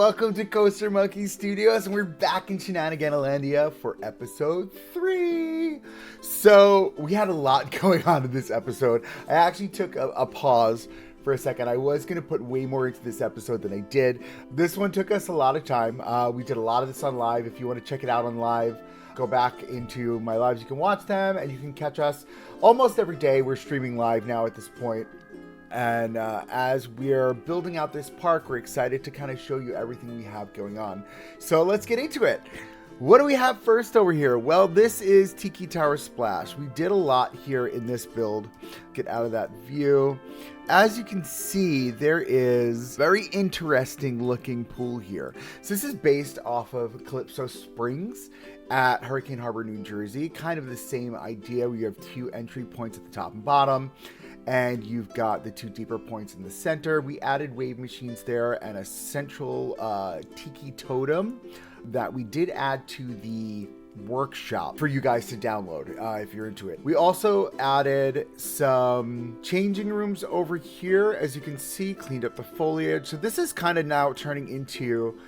welcome to Coaster Monkey Studios, and we're back in Shenaniganilandia for episode 3. So we had a lot going on in this episode. I actually took a pause for a second. I was going to put way more into this episode than I did. This one took us a lot of time. We did a lot of this on live. If you want to check it out on live, go back into my lives. You can watch them and you can catch us almost every day. We're streaming live now at this point. And as we're building out this park, we're excited to kind of show you everything we have going on. So let's get into it. What do we have first over here? Well, this is Tiki Tower Splash. We did a lot here in this build. Get out of that view. As you can see, there is very interesting looking pool here. So this is based off of Calypso Springs at Hurricane Harbor, New Jersey. Kind of the same idea. We have 2 entry points at the top and bottom. And you've got the 2 deeper points in the center. We added wave machines there and a central tiki totem that we did add to the workshop for you guys to download if you're into it. We also added some changing rooms over here. As you can see, cleaned up the foliage. So this is kind of now turning into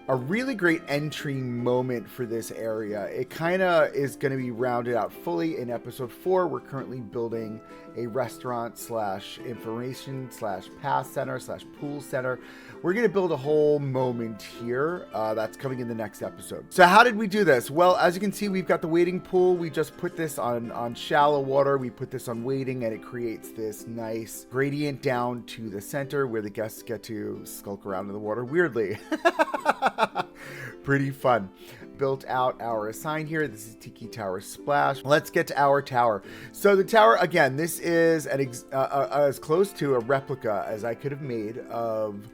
a really great entry moment for this area. It kind of is going to be rounded out fully in episode 4. We're currently building a restaurant slash information slash pass center slash pool center. We're going to build a whole moment here that's coming in the next episode. So how did we do this? Well, as you can see, we've got the wading pool. We just put this on shallow water. We put this on wading, and it creates this nice gradient down to the center where the guests get to skulk around in the water weirdly. Pretty fun. Built out our sign here. This is Tiki Tower Splash. Let's get to our tower. So the tower, again, this is as close to a replica as I could have made of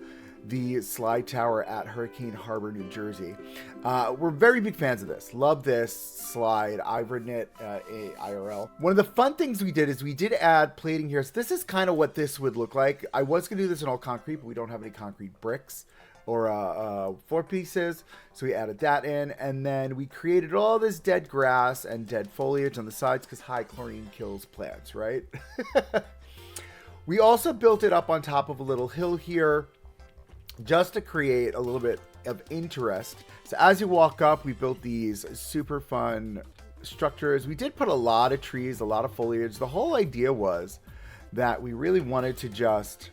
the slide tower at Hurricane Harbor, New Jersey. We're very big fans of this. Love this slide. I've ridden it IRL. One of the fun things we did is we did add plating here. So this is kind of what this would look like. I was going to do this in all concrete, but we don't have any concrete bricks or floor pieces, so we added that in, and then we created all this dead grass and dead foliage on the sides because high chlorine kills plants, right? We also built it up on top of a little hill here just to create a little bit of interest. So as you walk up, we built these super fun structures. We did put a lot of trees, a lot of foliage. The whole idea was that we really wanted to just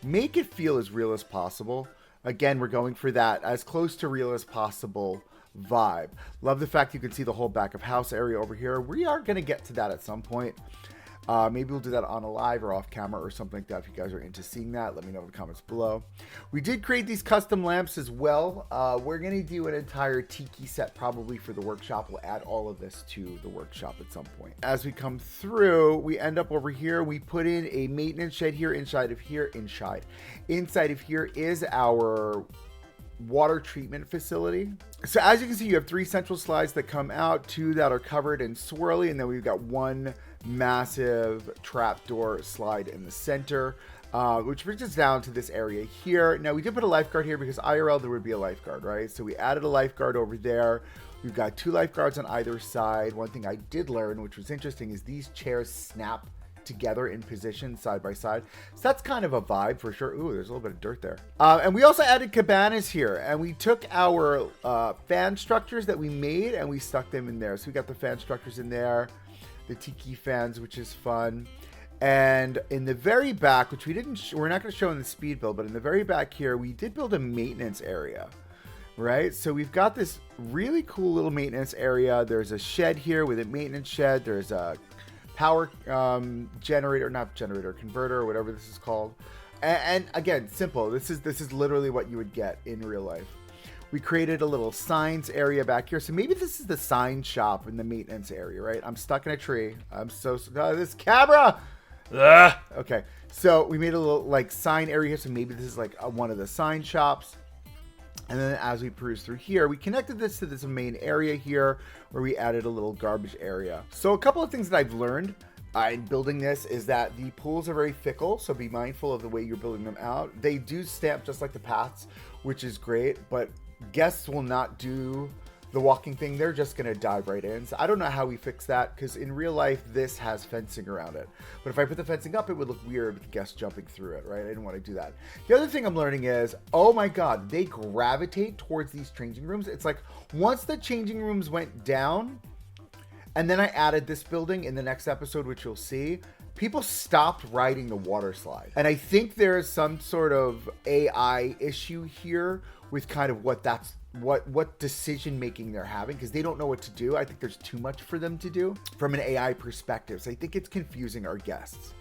make it feel as real as possible. Again, we're going for that as close to real as possible vibe. Love the fact you can see the whole back of house area over here. We are going to get to that at some point. Maybe we'll do that on a live or off camera or something like that. If you guys are into seeing that, let me know in the comments below. We did create these custom lamps as well. We're going to do an entire tiki set probably for the workshop. We'll add all of this to the workshop at some point. As we come through, we end up over here. We put in a maintenance shed here. Inside of here is our water treatment facility. So as you can see, you have 3 central slides that come out, 2 that are covered and swirly, and then we've got 1 massive trapdoor slide in the center, which brings us down to this area here. Now we did put a lifeguard here because IRL there would be a lifeguard, right? So we added a lifeguard over there. We've got 2 lifeguards on either side. One thing I did learn, which was interesting, is these chairs snap together in position side by side. So that's kind of a vibe for sure. Ooh, there's a little bit of dirt there. And we also added cabanas here, and we took our fan structures that we made and we stuck them in there. So we got the fan structures in there, the tiki fans, which is fun. And in the very back, which we're not going to show in the speed build, but in the very back here, we did build a maintenance area, right? So we've got this really cool little maintenance area. There's a shed here with a maintenance shed. There's a power converter, or whatever this is called. And again, simple. This is literally what you would get in real life. We created a little signs area back here. So maybe this is the sign shop in the maintenance area, right? I'm stuck in a tree. I'm so this camera. Ugh. Okay, so we made a little like sign area here. So maybe this is like one of the sign shops. And then as we peruse through here, we connected this to this main area here where we added a little garbage area. So a couple of things that I've learned in building this is that the pools are very fickle. So be mindful of the way you're building them out. They do stamp just like the paths, which is great, but guests will not do the walking thing, they're just going to dive right in. So I don't know how we fix that, because in real life, this has fencing around it. But if I put the fencing up, it would look weird with guests jumping through it, right? I didn't want to do that. The other thing I'm learning is, oh my God, they gravitate towards these changing rooms. It's like once the changing rooms went down, and then I added this building in the next episode, which you'll see, people stopped riding the water slide. And I think there's some sort of AI issue here with kind of what decision making they're having, because they don't know what to do. I think there's too much for them to do from an AI perspective. So I think it's confusing our guests.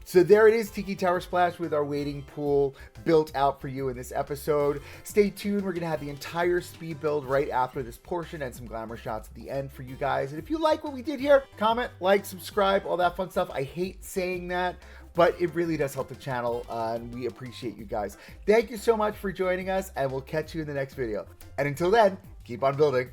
So there it is, Tiki Tower Splash with our wading pool built out for you in this episode. Stay tuned. We're going to have the entire speed build right after this portion and some glamour shots at the end for you guys. And if you like what we did here, comment, like, subscribe, all that fun stuff. I hate saying that, but it really does help the channel, and we appreciate you guys. Thank you so much for joining us, and we'll catch you in the next video. And until then, keep on building.